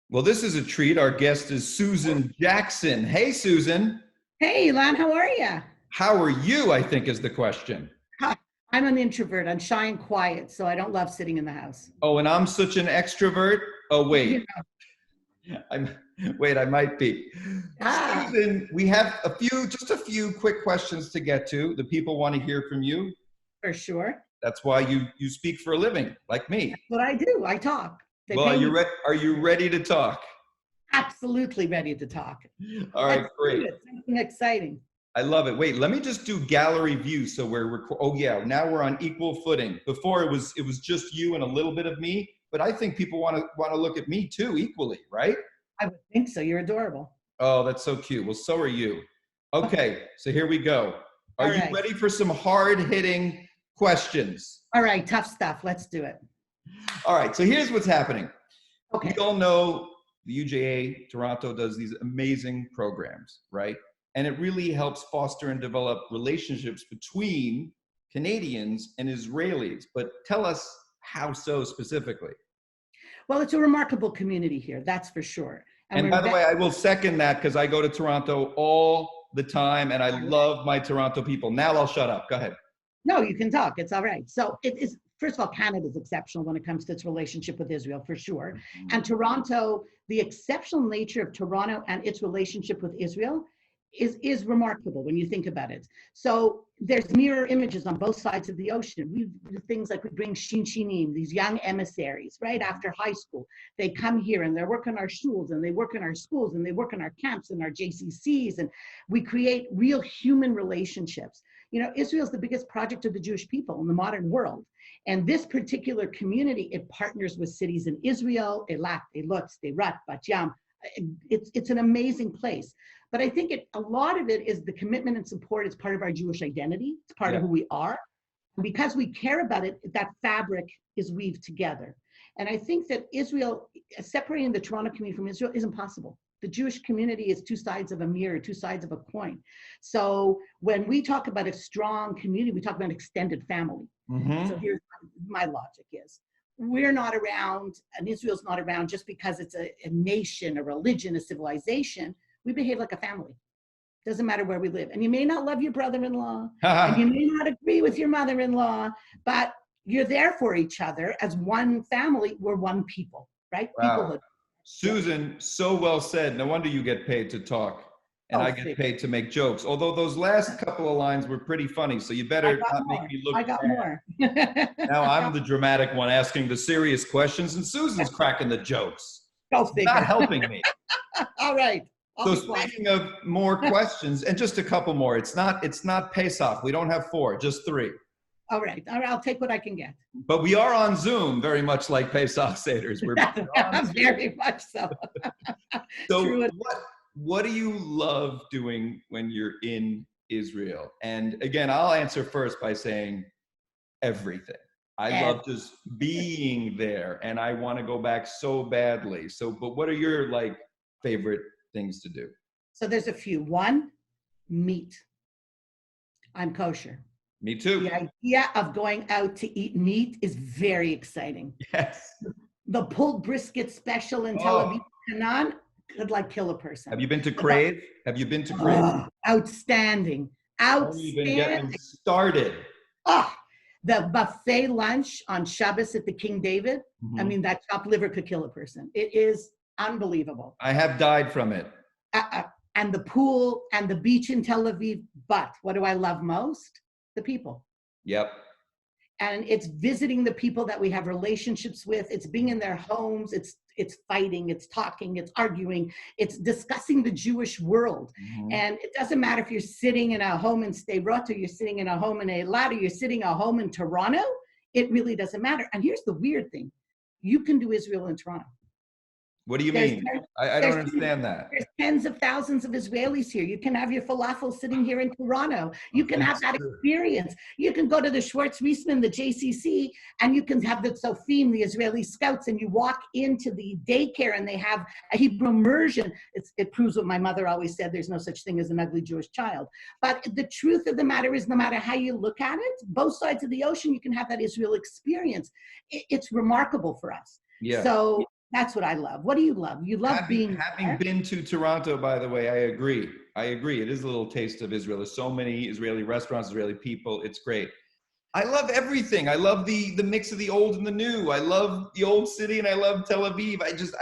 Well, this is a treat. Our guest is Susan Jackson. Hey, Susan. Hey, Elon, how are you? How are you? I think is the question. I'm an introvert. I'm shy and quiet, so I don't love sitting in the house. Oh, and I'm such an extrovert. Oh, wait. You I'm wait, I might be. Ah, Susan, we have just a few quick questions to get to. The people want to hear from you. for sure. That's why you speak for a living, like me. What I do, I talk. They Well, pay me. are you ready to talk? Absolutely ready to talk. All right, Let's do great. it. Something exciting. I love it. Wait, let me just do gallery view. So oh yeah, now we're on equal footing. Before it was just you and a little bit of me, but I think people want to look at me too equally, right? I would think so. You're adorable. Oh, that's so cute. Well, so are you. Okay, so here we go. Are All you right. ready for some hard-hitting questions? All right. Tough stuff. Let's do it. All right, so here's what's happening. We Okay. all know the UJA Toronto does these amazing programs, right? And it really helps foster and develop relationships between Canadians and Israelis. But tell us how so specifically. Well, it's a remarkable community here. That's for sure. And And we're by the very, way, I will second that because I go to Toronto all the time and I love my Toronto people. Now I'll shut up. Go ahead. no, you can talk. It's all right. So it is, first of all, Canada is exceptional when it comes to its relationship with Israel, for sure. And Toronto, the exceptional nature of Toronto and its relationship with Israel is remarkable when you think about it. So there's mirror images on both sides of the ocean. We do things like we bring Shinshinim, these young emissaries, right after high school. They come here and they work in our schools and they work in our schools and they work in our camps and our JCCs, and we create real human relationships. You know, Israel is the biggest project of the Jewish people in the modern world. And this particular community, it partners with cities in Israel, Eilat, Eilut, Sderot, Bat Yam. It's an amazing place. But I think a lot of it is the commitment and support is part of our Jewish identity. It's part of Yeah. who we are. And because we care about it, that fabric is weaved together. And I think that Israel, separating the Toronto community from Israel is impossible. The Jewish community is two sides of a mirror, two sides of a coin. So when we talk about a strong community, we talk about extended family. So Mm-hmm. here's my logic is we're not around, and Israel's not around just because it's a nation, a religion, a civilization. We behave like a family. Doesn't matter where we live. And you may not love your brother-in-law, and you may not agree with your mother-in-law, but you're there for each other as one family. We're one people, right? Wow. Peoplehood. Yeah. Susan, so well said. No wonder you get paid to talk and Go I get figure. paid to make jokes. Although those last couple of lines were pretty funny, so you I better got not make more. me look I got bad. more. Now I'm the dramatic one asking the serious questions and Susan's cracking the jokes. Go She's not figure. helping me. All right. I'll So be quiet. speaking of more questions, and just a couple more, it's not Pesach. We don't have four, just three. All right. All right. I'll take what I can get. But we are on Zoom, very much like Pesach Seders. We're on Zoom. Very much so. So True. what do you love doing when you're in Israel? And again, I'll answer first by saying everything. I And love just being there and I want to go back so badly. So, but what are your like favorite things to do? so there's a few. One, meat. I'm kosher. Me too. The idea of going out to eat meat is very exciting. Yes. The pulled brisket special in Tel Oh, Aviv, Canaan, could like kill a have person. you been to But the, Crave? Have you been to Crave? outstanding. Don't even get me Outstanding. started. Oh, the buffet lunch on Shabbos at the King David. I Mhm. mean, that chopped liver could kill a person. It is unbelievable. I have died from it. And the pool and the beach in Tel Aviv. But what do I love most? The people. Yep. And it's visiting the people that we have relationships with. It's being in their homes. It's fighting. It's talking. It's arguing. It's discussing the Jewish world. Mhm. And it doesn't matter if you're sitting in a home in Sderot or you're sitting in a home in Eilat or you're sitting in a home in Toronto. It really doesn't matter. And here's the weird thing: you can do Israel in Toronto. What do you There's mean? I don't there's understand that. there's tens of thousands of Israelis here. You can have your falafel sitting here in Toronto. You can have That's that true. experience. You can go to the Schwartz Reisman, the JCC, and you can have the Sofim, the Israeli Scouts, and you walk into the daycare and they have a Hebrew immersion. It proves what my mother always said: there's no such thing as an ugly Jewish child. But the truth of the matter is, no matter how you look at it, both sides of the ocean, you can have that Israel experience. It's remarkable for us. Yeah. So That's what I love. What do you love? You love being Having there. been to Toronto, by the way, I agree. I agree. It is a little taste of Israel. There's so many Israeli restaurants, Israeli people. It's great. I love everything. I love the mix of the old and the new. I love the old city and I love Tel Aviv. I just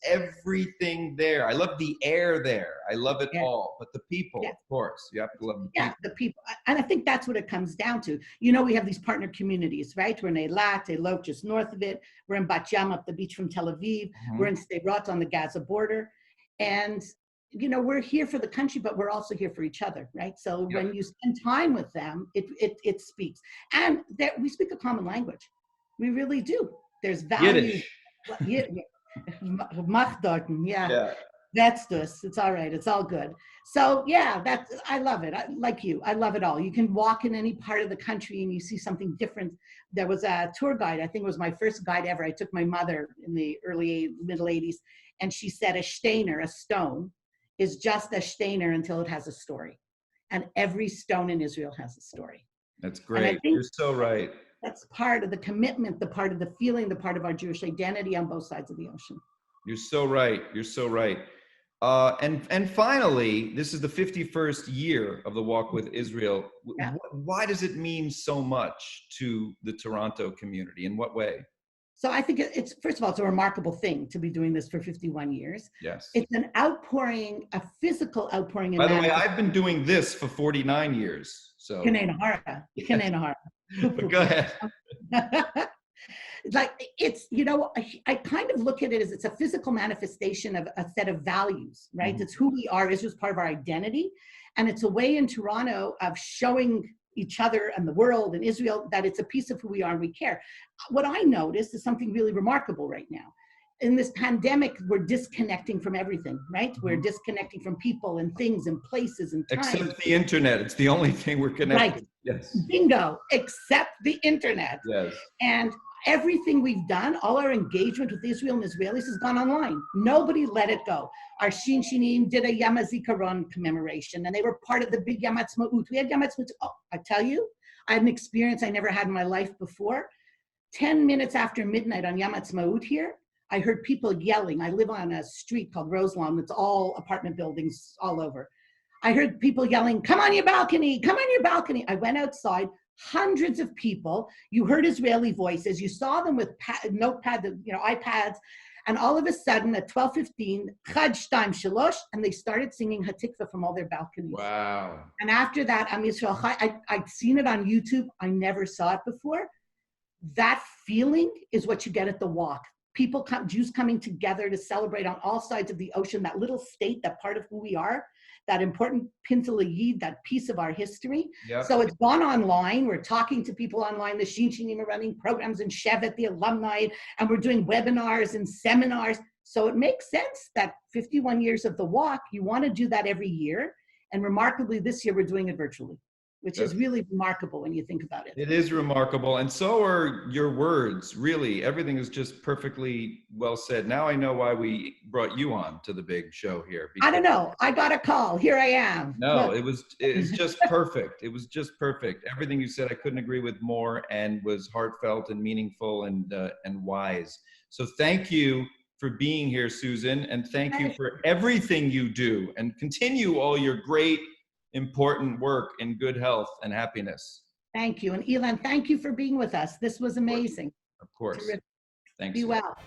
everything there. I love the air there. I love it Yeah. all. But the people, Yeah. of course, you have to love the Yeah, people. the people. And I think that's what it comes down to. You know, we have these partner communities, right? We're in Eilat, Elok, just north of it. We're in Bat Yam, up the beach from Tel Aviv. We're in Sderot on the Gaza border. And, you know, we're here for the country, but we're also here for each other, right? So Yep. when you spend time with them, it speaks. And that we speak a common language. We really do. There's values. Yiddish. Machdorten, yeah. Yeah. That's this. It's all right. It's all good. So yeah, I love it. Like you, I love it all. You can walk in any part of the country and you see something different. There was a tour guide. I think it was my first guide ever. I took my mother in the middle 80s, and she said a steiner, a stone, is just a steiner until it has a story. And every stone in Israel has a story. That's great. You're so right. That's part of the commitment, the part of the feeling, the part of our Jewish identity on both sides of the ocean. You're so right. You're so right. And finally, this is the 51st year of the Walk with Israel. Yeah. Why does it mean so much to the Toronto community? In what way? So I think it's, first of all, it's a remarkable thing to be doing this for 51 years. Yes. It's an outpouring, a physical outpouring. By the way, I've been doing this for 49 years. So. But go ahead. Like it's, you know, I kind of look at it as it's a physical manifestation of a set of values, right? Mm-hmm. It's who we are. Israel's part of our identity. And it's a way in Toronto of showing each other and the world and Israel that it's a piece of who we are and we care. What I noticed is something really remarkable right now. In this pandemic, we're disconnecting from everything, right? Mm-hmm. We're disconnecting from people and things and places and time. Except the internet. It's the only thing we're connected. Right. Yes. Bingo. Except the internet. Yes. And everything we've done, all our engagement with Israel and Israelis has gone online. Nobody let it go. Our Shin Shinim did a Yom HaZikaron commemoration, and they were part of the big Yom HaTzmaut. We had Yom HaTzmaut. Oh, I tell you, I had an experience I never had in my life before. 10 minutes after midnight on Yom HaTzmaut here, I heard people yelling. I live on a street called Roselawn. It's all apartment buildings all over. I heard people yelling, "Come on your balcony, come on your balcony." I went outside. Hundreds of people. You heard Israeli voices. You saw them with notepad, iPads, and all of a sudden at 12:15, Chad Shtaim Shalosh, and they started singing Hatikva from all their balconies. Wow! And after that, Am Yisrael Chai. I'd seen it on YouTube. I never saw it before. That feeling is what you get at the walk. People Jews coming together to celebrate on all sides of the ocean. That little state, that part of who we are. That important Pintel Yid, that piece of our history. Yep. So it's gone online. We're talking to people online. The Shin Shinim are running programs in Shevet, the alumni, and we're doing webinars and seminars. So it makes sense that 51 years of the walk, you want to do that every year. And remarkably, this year we're doing it virtually, which is really remarkable when you think about it. It is remarkable. And so are your words. Really, everything is just perfectly well said. Now I know why we brought you on to the big show here. I don't know. I got a call. Here I am. No, it's just perfect. It was just perfect. Everything you said, I couldn't agree with more, and was heartfelt and meaningful and wise. So thank you for being here, Susan. And thank you for everything you do, and continue all your great, important work in good health and happiness. Thank you. And Elon, thank you for being with us. This was amazing. Of course. Terrific. Thanks. Be well.